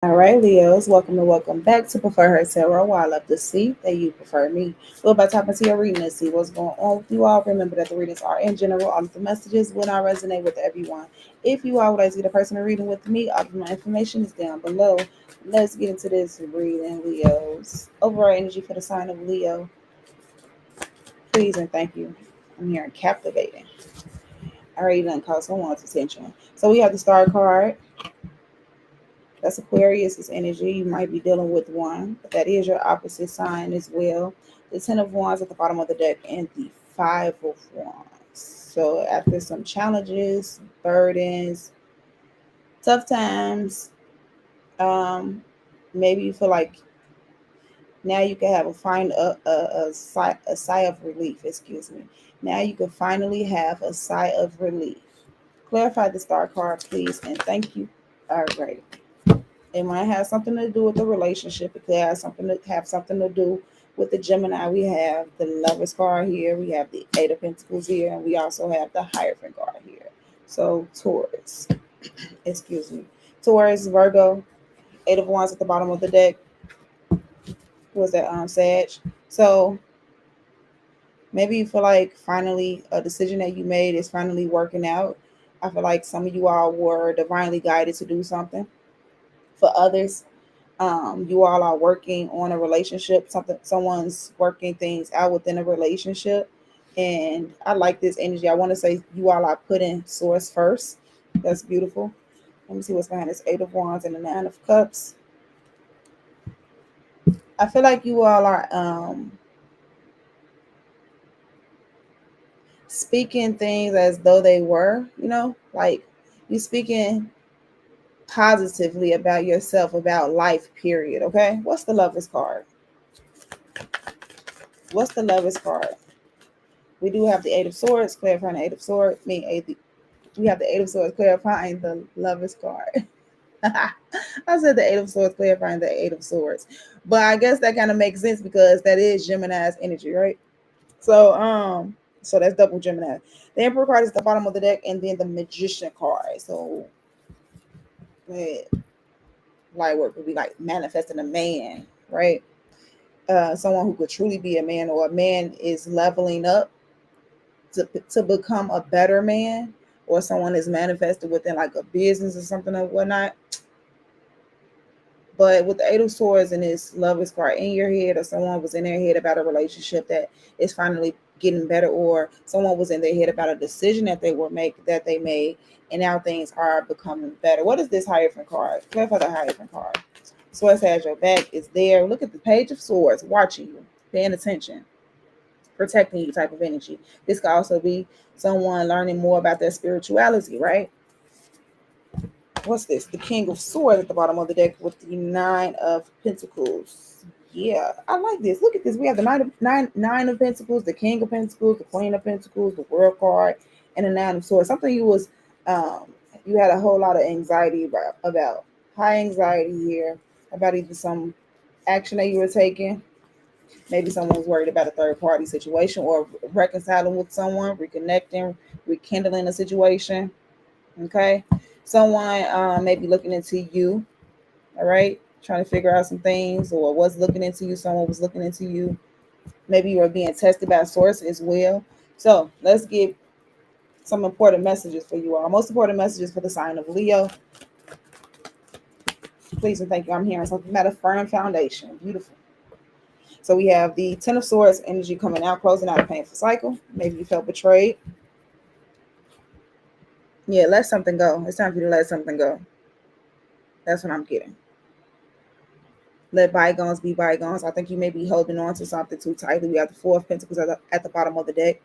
All right, Leos, welcome back to Prefer Her Tarot. While I love to see that you prefer me. We're about to tap into your reading and see what's going on with you all. Remember that the readings are in general. All of the messages will not resonate with everyone. If you all would like to get a personal reading with me, all of my information is down below. Let's get into this reading, Leos. Overall energy for the sign of Leo. Please and thank you. I'm hearing captivating. I already done caught someone's attention. So we have the Star card. That's Aquarius' energy. You might be dealing with one, but that is your opposite sign as well. The Ten of Wands at the bottom of the deck and the Five of Wands. So after some challenges, burdens, tough times, um, maybe you feel like now you can have a sigh of relief. Excuse me. Now you can finally have a sigh of relief. Clarify the Star card, please, and thank you. All right. It might have something to do with the relationship. It could have something to do with the Gemini. We have the Lovers card here. We have the Eight of Pentacles here, and we also have the Hierophant card here. So Taurus, excuse me, Taurus, Virgo, Eight of Wands at the bottom of the deck. Was that Sag? So maybe you feel like finally a decision that you made is finally working out. I feel like some of you all were divinely guided to do something. For others, you all are working on a relationship, someone's working things out within a relationship. And I like this energy. I want to say you all are putting source first. That's beautiful. Let me see what's behind this Eight of Wands and the Nine of Cups. I feel like you all are speaking things as though they were, like you speaking positively about yourself, about life, period. Okay. What's the Lovers card? What's the Lovers card? We do have the Eight of Swords, clarifying the Eight of Swords. We have the Eight of Swords clarifying the Lovers card. I said the Eight of Swords clarifying the Eight of Swords. But I guess that kind of makes sense because that is Gemini's energy, right? So that's double Gemini. The Emperor card is the bottom of the deck, and then the Magician card. So light work would be like manifesting a man, right? Someone who could truly be a man, or a man is leveling up to become a better man, or someone is manifested within like a business or something or whatnot. But with the Eight of Swords and this Lovers card in your head, or someone was in their head about a relationship that is finally getting better, or someone was in their head about a decision that they made, and now things are becoming better. What is this Hierophant card? Clarify the Hierophant card. Swords has your back. Is there. Look at the Page of Swords, watching you, paying attention, protecting you type of energy. This could also be someone learning more about their spirituality, right? What's this? The King of Swords at the bottom of the deck with the Nine of Pentacles. Yeah, I like this. Look at this. We have the nine of Pentacles, the King of Pentacles, the Queen of Pentacles, the World card, and the Nine of Swords. Something um you had a whole lot of anxiety about high anxiety here about either some action that you were taking. Maybe someone was worried about a third party situation, or reconciling with someone, reconnecting, rekindling a situation. Okay. Someone may be looking into you. All right. Trying to figure out some things, or was looking into you. Someone was looking into you. Maybe you are being tested by a source as well. So let's get some important messages for you all. Most important messages for the sign of Leo. Please and thank you. I'm hearing something about a firm foundation. Beautiful. So we have the Ten of Swords energy coming out, closing out a painful cycle. Maybe you felt betrayed. Yeah, let something go. It's time for you to let something go. That's what I'm getting. Let bygones be bygones. I think you may be holding on to something too tightly. We have the Four of Pentacles at the bottom of the deck,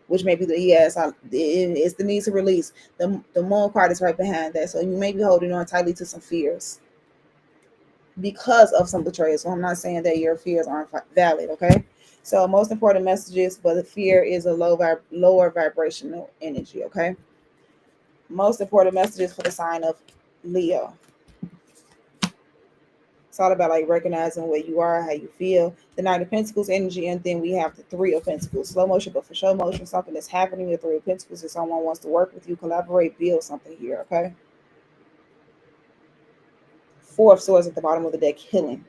which may be it's the need to release. The Moon card is right behind that. So you may be holding on tightly to some fears because of some betrayal. So I'm not saying that your fears aren't valid, okay? So most important messages, but the fear is a lower vibrational energy, okay? Most important messages for the sign of Leo. It's all about like recognizing where you are, how you feel. The Knight of Pentacles energy, and then we have the Three of Pentacles. Slow motion, but for show motion, something that's happening. The Three of Pentacles is someone wants to work with you, collaborate, build something here, okay? Four of Swords at the bottom of the deck, healing.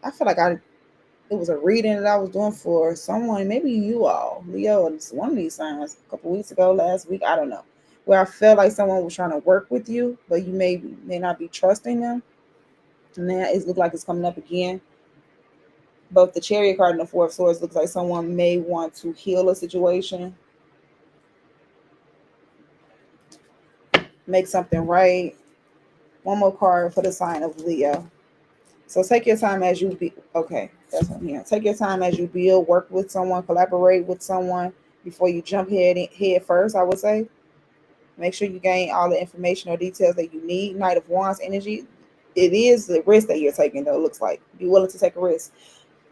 I feel like it was a reading that I was doing for someone, maybe you all, Leo, or one of these signs a couple weeks ago, last week, I don't know, where I felt like someone was trying to work with you, but you may not be trusting them. And now it looks like it's coming up again. Both the Chariot card and the Four of Swords looks like someone may want to heal a situation, make something right. One more card for the sign of Leo. So take your time as you be okay. That's what I'm hearing. Take your time as you build, work with someone, collaborate with someone before you jump head first. I would say make sure you gain all the information or details that you need. Knight of Wands energy. It is the risk that you're taking, though. It looks like be willing to take a risk.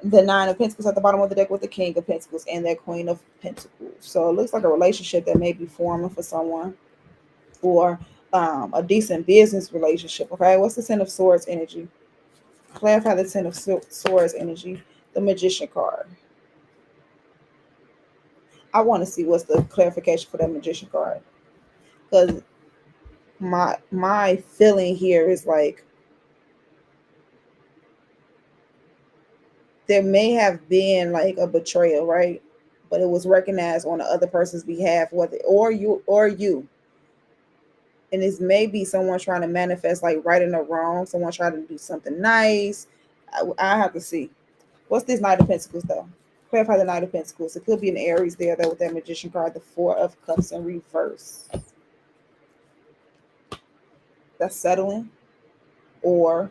The Nine of Pentacles at the bottom of the deck with the King of Pentacles and that Queen of Pentacles. So it looks like a relationship that may be forming for someone, or a decent business relationship. Okay, what's the Ten of Swords energy? Clarify the Ten of Swords energy. The Magician card. I want to see what's the clarification for that Magician card, because my feeling here is like there may have been like a betrayal, right? But it was recognized on the other person's behalf, whether or you. And this may be someone trying to manifest like right and a wrong, someone trying to do something nice. I have to see. What's this Knight of Pentacles though? Clarify the Knight of Pentacles. It could be an Aries there though with that Magician card, the Four of Cups in reverse. That's settling, or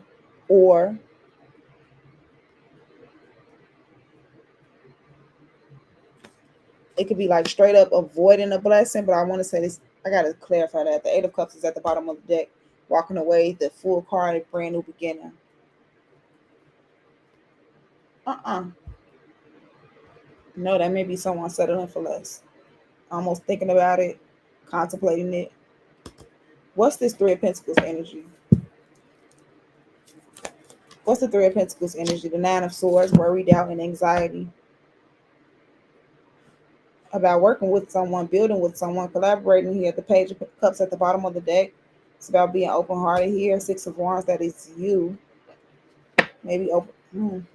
it could be like straight up avoiding a blessing. But I want to say this, I gotta clarify that. The Eight of Cups is at the bottom of the deck, walking away, the Fool card, a brand new beginning. No, that may be someone settling for less. Almost thinking about it, contemplating it. What's this Three of Pentacles energy? What's the Three of Pentacles energy? The Nine of Swords, worry, doubt, and anxiety. About working with someone, building with someone, collaborating here. The Page of Cups at the bottom of the deck. It's about being open-hearted here. Six of Wands, that is you. Maybe open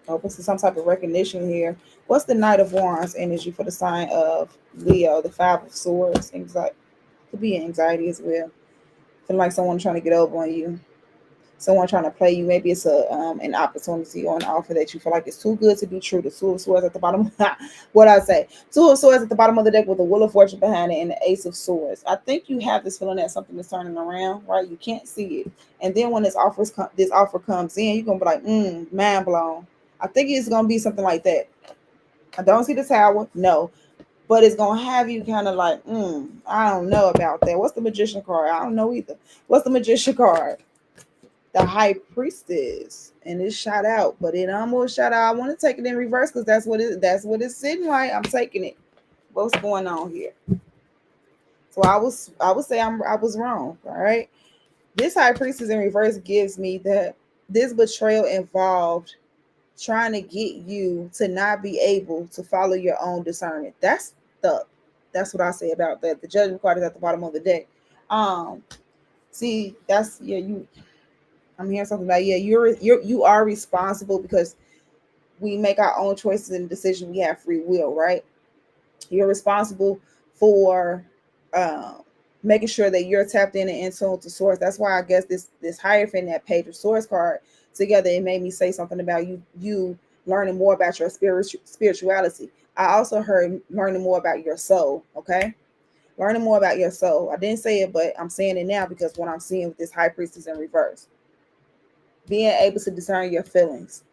to some type of recognition here. What's the Knight of Wands energy for the sign of Leo? The Five of Swords, anxiety. Could be anxiety as well. Feeling like someone trying to get over on you. Someone trying to play you. Maybe it's an opportunity or an offer that you feel like it's too good to be true. The Two of Swords at the bottom. What I say? Two of Swords at the bottom of the deck with the Wheel of Fortune behind it and the Ace of Swords. I think you have this feeling that something is turning around, right? You can't see it, and then when this offer comes in, you're gonna be like, mind blown. I think it's gonna be something like that. I don't see the Tower, no, but it's gonna have you kind of like, I don't know about that. What's the Magician card? I don't know either. What's the Magician card? The High Priestess, and it's shot out, but it almost shot out. I want to take it in reverse because that's what it's sitting like. I'm taking it. What's going on here? So I would say I was wrong. All right. This High Priestess in reverse gives me that this betrayal involved trying to get you to not be able to follow your own discernment. That's what I say about that. The Judgment card is at the bottom of the deck. See, that's you. I'm hearing something about you are responsible because we make our own choices and decisions. We have free will, right? You're responsible for making sure that you're tapped in and in tune to source. That's why I guess this Hierophant, that Page of Swords card together, it made me say something about you learning more about your spirituality. I also heard learning more about your soul. Okay, learning more about your soul. I didn't say it, but I'm saying it now because what I'm seeing with this High Priestess in reverse, being able to discern your feelings.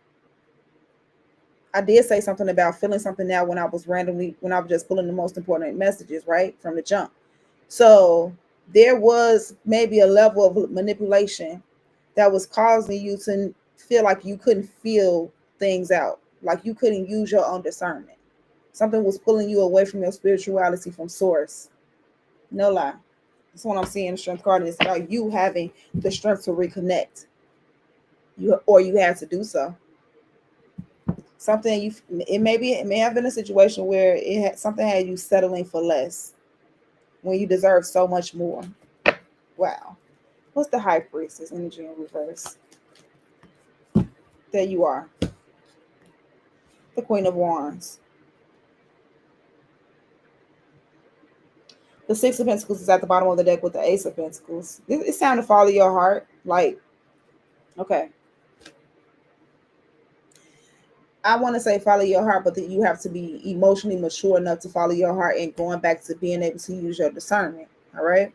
I did say something about feeling something now when I was just pulling the most important messages, right, from the jump. So there was maybe a level of manipulation that was causing you to feel like you couldn't feel things out, like you couldn't use your own discernment. Something was pulling you away from your spirituality, from source. No lie. That's what I'm seeing in the Strength card. And it's about you having the strength to reconnect. You had to do so. Something it may have been a situation where something had you settling for less when you deserve so much more. Wow. What's the High Priestess energy in reverse? There you are. The Queen of Wands. The Six of Pentacles is at the bottom of the deck with the Ace of Pentacles. It's time to follow your heart. Like, okay. I want to say follow your heart, but that you have to be emotionally mature enough to follow your heart and going back to being able to use your discernment. All right.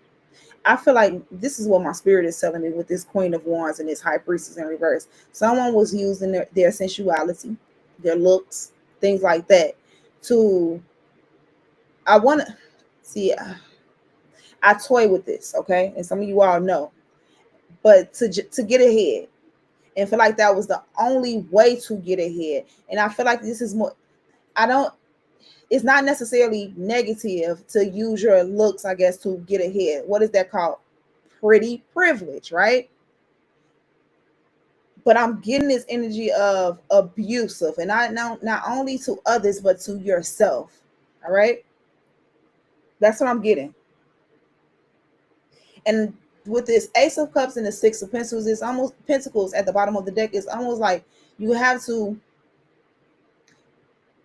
I feel like this is what my spirit is telling me with this Queen of Wands and this High Priestess in reverse. Someone was using their sensuality, their looks, things like that to, I want to see, I toy with this, okay? And some of you all know, but to get ahead and feel like that was the only way to get ahead. And I feel like this is more, I don't, it's not necessarily negative to use your looks, I guess, to get ahead. What is that called? Pretty privilege, right? But I'm getting this energy of abusive, and I know not only to others but to yourself. All right, that's what I'm getting. And with this Ace of Cups and the Six of Pentacles, it's almost Pentacles at the bottom of the deck. It's almost like you have to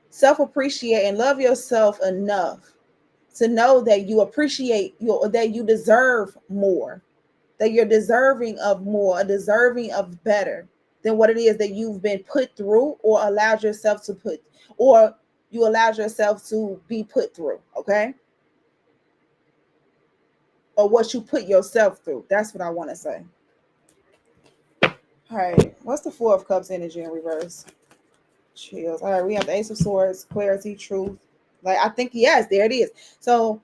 self-appreciate and love yourself enough to know that you appreciate your, that you deserve more, that you're deserving of more, deserving of better than what it is that you've been put through or allowed yourself to put, or you allowed yourself to be put through, okay? Or what you put yourself through. That's what I want to say. All right, what's the Four of Cups energy in reverse? Chills. All right, we have the Ace of Swords, clarity, truth. Like, I think, yes, there it is. So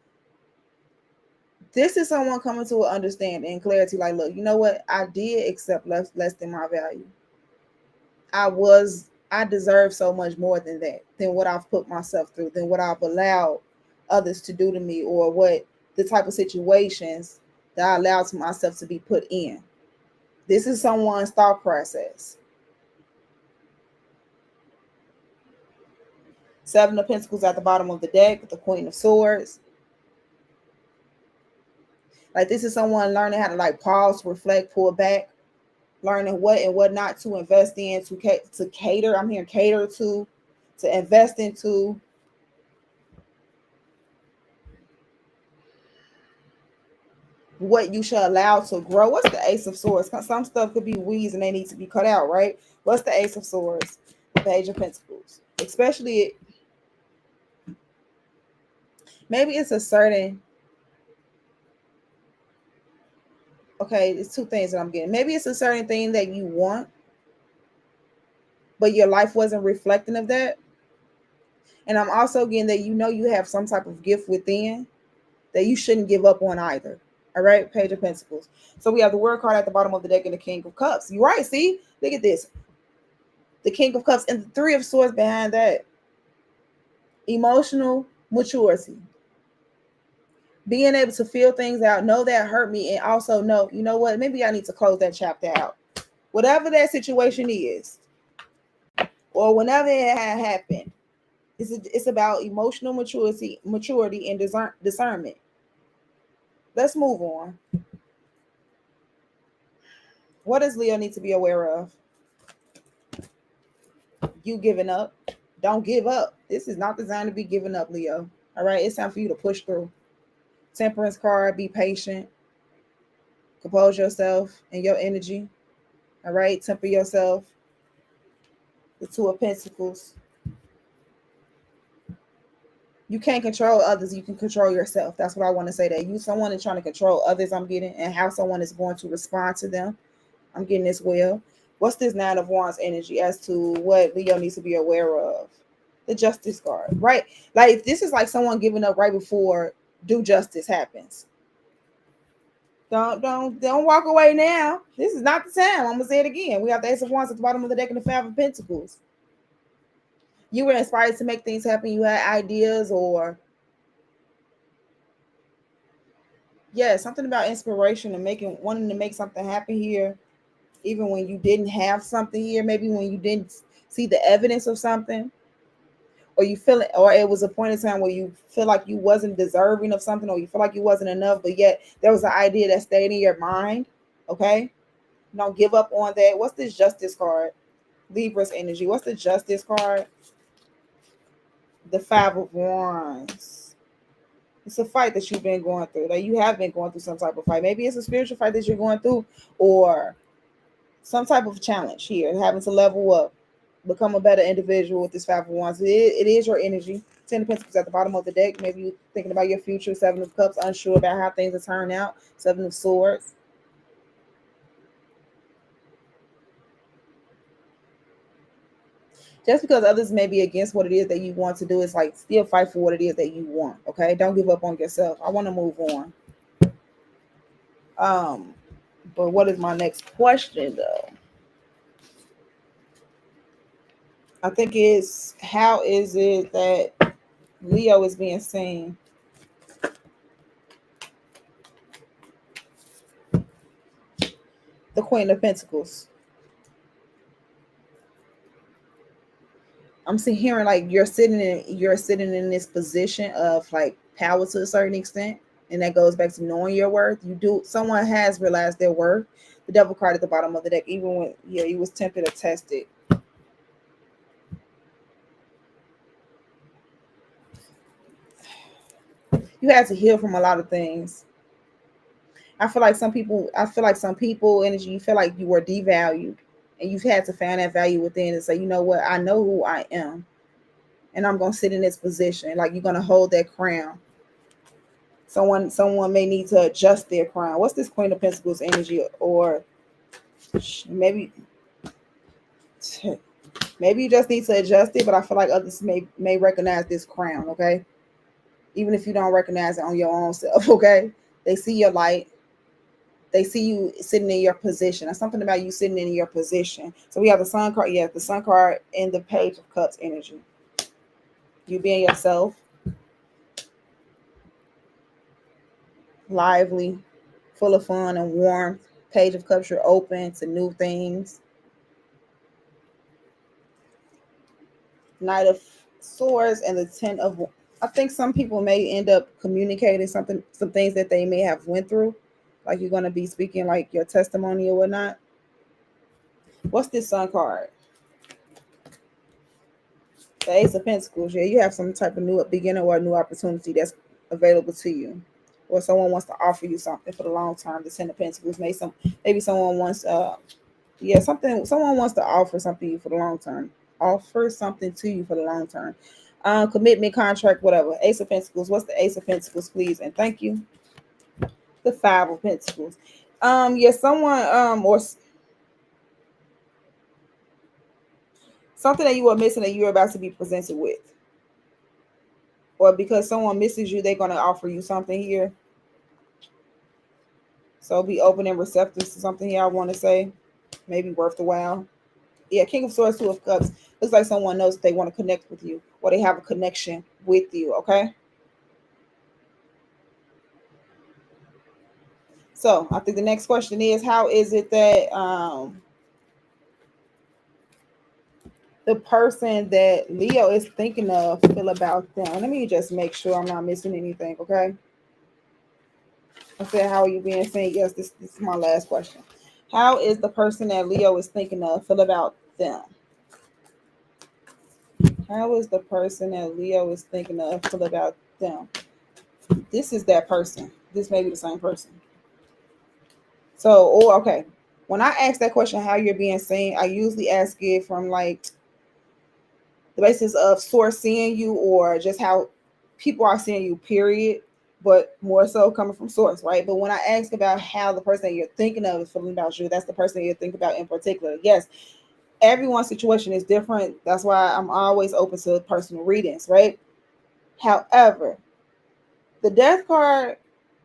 this is someone coming to an understanding and clarity. Like, look, you know what? I did accept less than my value. I deserve so much more than that, than what I've put myself through, than what I've allowed others to do to me, or what the type of situations that I allowed to myself to be put in. This is someone's thought process. Seven of Pentacles at the bottom of the deck, the Queen of Swords. Like, this is someone learning how to like pause, reflect, pull back, learning what and what not to invest in, to cater. I'm hearing cater to invest into. What you should allow to grow. What's the Ace of Swords? Some stuff could be weeds and they need to be cut out, right? What's the Ace of Swords? The Page of Pentacles. Especially, maybe it's a certain, okay, it's two things that I'm getting. Maybe it's a certain thing that you want, but your life wasn't reflecting of that. And I'm also getting that you know you have some type of gift within that you shouldn't give up on either. All right, Page of Pentacles. So we have the World card at the bottom of the deck and the King of Cups. You're right. See, look at this. The King of Cups and the Three of Swords behind that. Emotional maturity. Being able to feel things out, know that hurt me, and also know, you know what, maybe I need to close that chapter out. Whatever that situation is, or whenever it had happened, it's about emotional maturity and discernment. Let's move on. What does Leo need to be aware of? You giving up. Don't give up. This is not designed to be given up, Leo. All right, it's time for you to push through. Temperance card, be patient. Compose yourself and your energy. All right, temper yourself. The Two of Pentacles. You can't control others. You can control yourself. That's what I want to say. That you, someone is trying to control others, I'm getting, and how someone is going to respond to them, I'm getting as well. What's this Nine of Wands energy as to what Leo needs to be aware of? The Justice card, right? Like, this is like someone giving up right before due justice happens. Don't walk away now. This is not the time. I'm gonna say it again. We have the Ace of Wands at the bottom of the deck and the Five of Pentacles. You were inspired to make things happen. You had ideas, or something about inspiration and wanting to make something happen here, even when you didn't have something here. Maybe when you didn't see the evidence of something, or you feel it, or it was a point in time where you feel like you wasn't deserving of something, or you feel like you wasn't enough, but yet there was an idea that stayed in your mind. Okay? Don't give up on that. What's this Justice card? Libra's energy. What's the Justice card? The Five of Wands. It's a fight that you've been going through. That you have been going through some type of fight. Maybe it's a spiritual fight that you're going through, or some type of challenge here, having to level up, become a better individual with this Five of Wands. It is your energy. Ten of Pentacles at the bottom of the deck. Maybe you're thinking about your future. Seven of Cups, unsure about how things will turn out. Seven of Swords. Just because others may be against what it is that you want to do, it's like still fight for what it is that you want. Okay, don't give up on yourself. I want to move on. But what is my next question though? I think it's how is it that Leo is being seen? The Queen of Pentacles. I'm seeing hearing like you're sitting in this position of like power to a certain extent, and that goes back to knowing your worth. Someone has realized their worth. The Devil card at the bottom of the deck, even when he was tempted or tested. You had to heal from a lot of things. I feel like some people energy, you feel like you were devalued, and you've had to find that value within and say, you know what, I know who I am, and I'm gonna sit in this position. Like you're gonna hold that crown. Someone may need to adjust their crown. What's this Queen of Pentacles energy? Or maybe maybe you just need to adjust it, but I feel like others may recognize this crown, okay? Even if you don't recognize it on your own self, okay? They see your light. They see you sitting in your position. There's something about you sitting in your position. So we have the Sun card, the Sun card and the Page of Cups energy. You being yourself, lively, full of fun and warmth. Page of Cups, you're open to new things. Knight of Swords and the Ten of. I think some people may end up communicating some things that they may have went through. Like you're going to be speaking like your testimony or whatnot. What's this Sun card? The Ace of Pentacles. Yeah, you have some type of new beginning or a new opportunity that's available to you, or someone wants to offer you something for the long term. The Ten of Pentacles. Maybe someone wants someone wants to offer something to you for the long term. Offer something to you for the long term. Commitment, contract, whatever. Ace of Pentacles. What's the Ace of Pentacles, please? And thank you. The Five of Pentacles. Someone or something that you were missing that you're about to be presented with. Or because someone misses you, they're gonna offer you something here. So be open and receptive to something here, I want to say. Maybe worth the while. Yeah, King of Swords, Two of Cups. Looks like someone knows they want to connect with you, or they have a connection with you, okay? So I think the next question is, how is it that the person that Leo is thinking of feel about them? Let me just make sure I'm not missing anything, okay? I said, how are you being seen? Yes, this is my last question. How is the person that Leo is thinking of feel about them? How is the person that Leo is thinking of feel about them? This is that person. This may be the same person. So, okay. When I ask that question, how you're being seen, I usually ask it from like the basis of source seeing you, or just how people are seeing you, period. But more so coming from source, right? But when I ask about how the person that you're thinking of is feeling about you, that's the person that you're thinking about in particular. Yes, everyone's situation is different. That's why I'm always open to personal readings, right? However, the Death card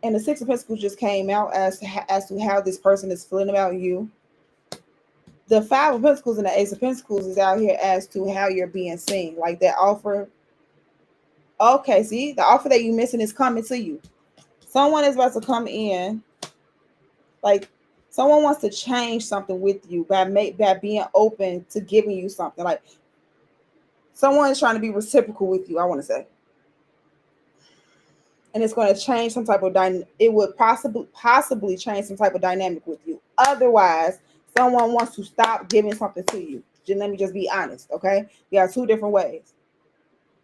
and the Six of Pentacles just came out as to how this person is feeling about you. The Five of Pentacles and the Ace of Pentacles is out here as to how you're being seen. Like that offer. Okay, see, the offer that you're missing is coming to you. Someone is about to come in. Like someone wants to change something with you by being open to giving you something. Like someone is trying to be reciprocal with you, I want to say. And it's going to change some type of it would possibly change some type of dynamic with you. Otherwise, someone wants to stop giving something to you. Just let me just be honest, okay? We have two different ways.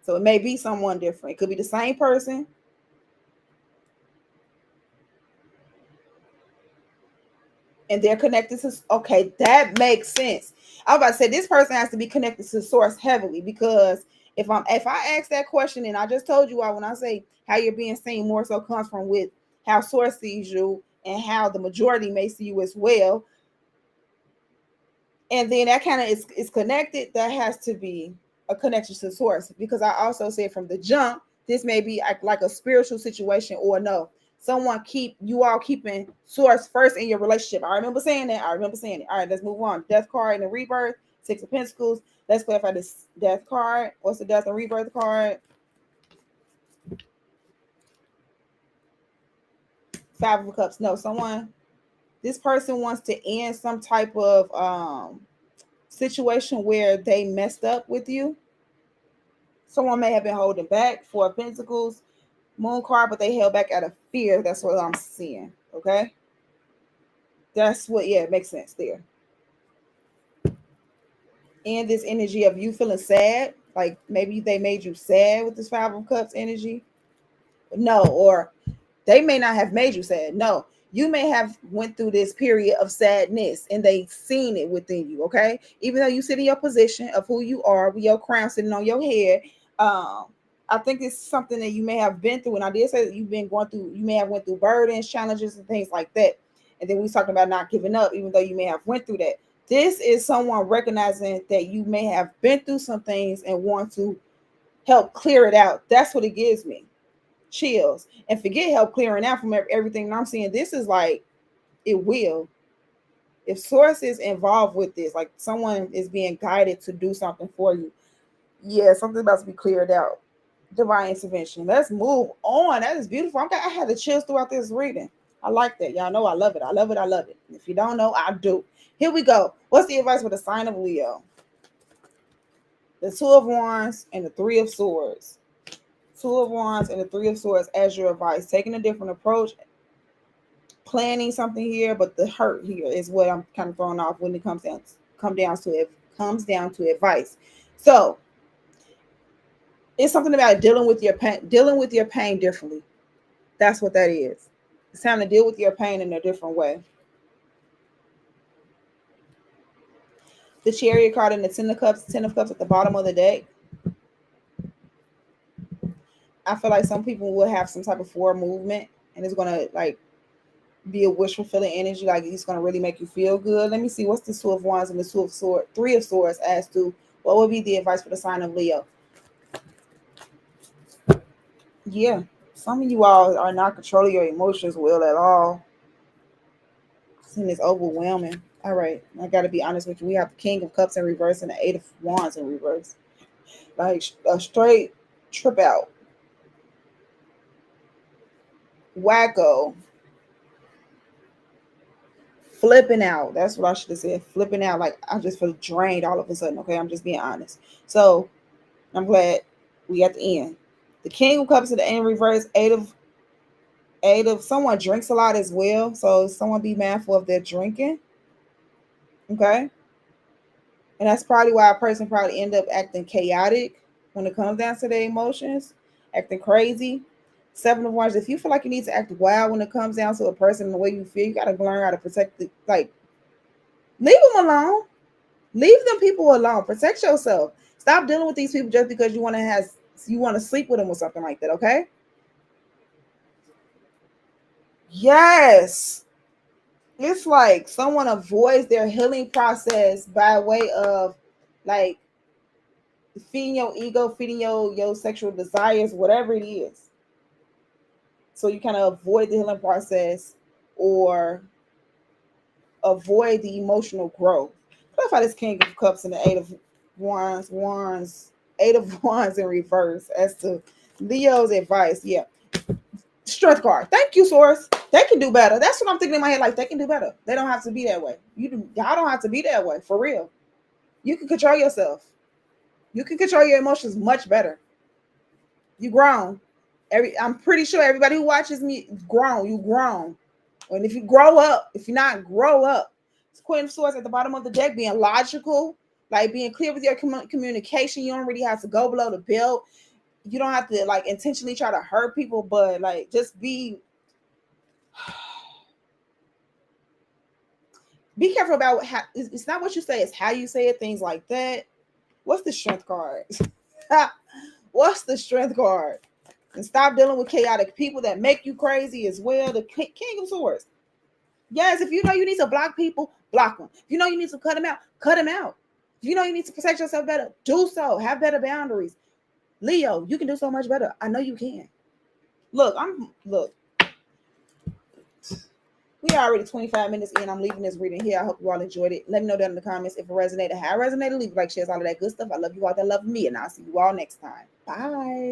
So it may be someone different. It could be the same person. And they're connected to, okay, that makes sense. I was about to say this person has to be connected to source heavily, because if I ask that question, and I just told you all, when I say how you're being seen more so comes from with how source sees you and how the majority may see you as well. And then that kind of is connected. That has to be a connection to source, because I also said from the jump, this may be like a spiritual situation, or no, someone keep you all keeping source first in your relationship. I remember saying that. All right, let's move on. Death card and the rebirth, Six of Pentacles. Let's clarify this death card. What's the death and rebirth card? Five of Cups. No, this person wants to end some type of situation where they messed up with you. Someone may have been holding back. Four of Pentacles, Moon card, but they held back out of fear. That's what I'm seeing. Okay. That's what, yeah, it makes sense there. And this energy of you feeling sad, like maybe they made you sad with this Five of Cups energy. No, or they may not have made you sad. No, you may have went through this period of sadness and they seen it within you. Okay. Even though you sit in your position of who you are with your crown sitting on your head, I think it's something that you may have been through. And I did say that you've been going through, you may have went through burdens, challenges, and things like that. And then we talking about not giving up, even though you may have went through that. This is someone recognizing that you may have been through some things and want to help clear it out. That's what it gives me. Chills. And forget help clearing out from everything I'm seeing. This is like, it will. If source is involved with this, like someone is being guided to do something for you, yeah, something's about to be cleared out. Divine intervention. Let's move on. That is beautiful. I had the chills throughout this reading. I like that. Y'all know I love it. I love it. I love it. If you don't know, I do. Here we go. What's the advice for the sign of Leo? The Two of Wands and the Three of Swords. Two of Wands and the Three of Swords as your advice. Taking a different approach, planning something here, but the hurt here is what I'm kind of throwing off when it comes down to advice. So it's something about dealing with your pain differently. That's what that is. It's time to deal with your pain in a different way. The Chariot card and the Ten of Cups at the bottom of the deck. I feel like some people will have some type of forward movement, and it's gonna like be a wish fulfilling energy. Like it's gonna really make you feel good. Let me see what's the Two of Wands and the Three of Swords as to what would be the advice for the sign of Leo. Yeah, some of you all are not controlling your emotions well at all. And it's overwhelming. All right, I got to be honest with you. We have the King of Cups in reverse and the Eight of Wands in reverse. Like a straight trip out. Wacko. Flipping out. That's what I should have said. Flipping out. Like I just feel drained all of a sudden. Okay, I'm just being honest. So I'm glad we at the end. The King of Cups in the end reverse. Eight of someone drinks a lot as well. So someone be mindful of their drinking. Okay. And that's probably why a person probably end up acting chaotic when it comes down to their emotions, acting crazy. Seven of Wands. If you feel like you need to act wild when it comes down to a person and the way you feel, you gotta learn how to protect it. Like, leave them alone. Leave them people alone. Protect yourself. Stop dealing with these people just because you want to sleep with them or something like that. Okay. Yes. It's like someone avoids their healing process by way of like feeding your ego, feeding your sexual desires, whatever it is. So you kind of avoid the healing process or avoid the emotional growth. Clarify this King of Cups and the Eight of Eight of Wands in reverse as to Leo's advice. Yeah. Strength card. Thank you, source. They can do better. That's what I'm thinking in my head. Like they can do better. They don't have to be that way. Y'all don't have to be that way for real. You can control yourself. You can control your emotions much better. You grown. I'm pretty sure everybody who watches me grown. You grown. And if you grow up, if you're not, grow up. It's Queen of Swords at the bottom of the deck, being logical, like being clear with your communication. You don't really have to go below the belt. You don't have to like intentionally try to hurt people, but like just be careful about how it's not what you say, it's how you say it, things like that. What's the strength card? What's the strength card? And stop dealing with chaotic people that make you crazy as well. The King of Swords. Yes, if you know you need to block people, block them. If you know you need to cut them out, cut them out. If you know you need to protect yourself better, do so. Have better boundaries. Leo, you can do so much better. I know you can. Look. We are already 25 minutes in. I'm leaving this reading here. I hope you all enjoyed it. Let me know down in the comments if it resonated, how it resonated. Leave a like, shares, all of that good stuff. I love you all that love me, and I'll see you all next time. Bye.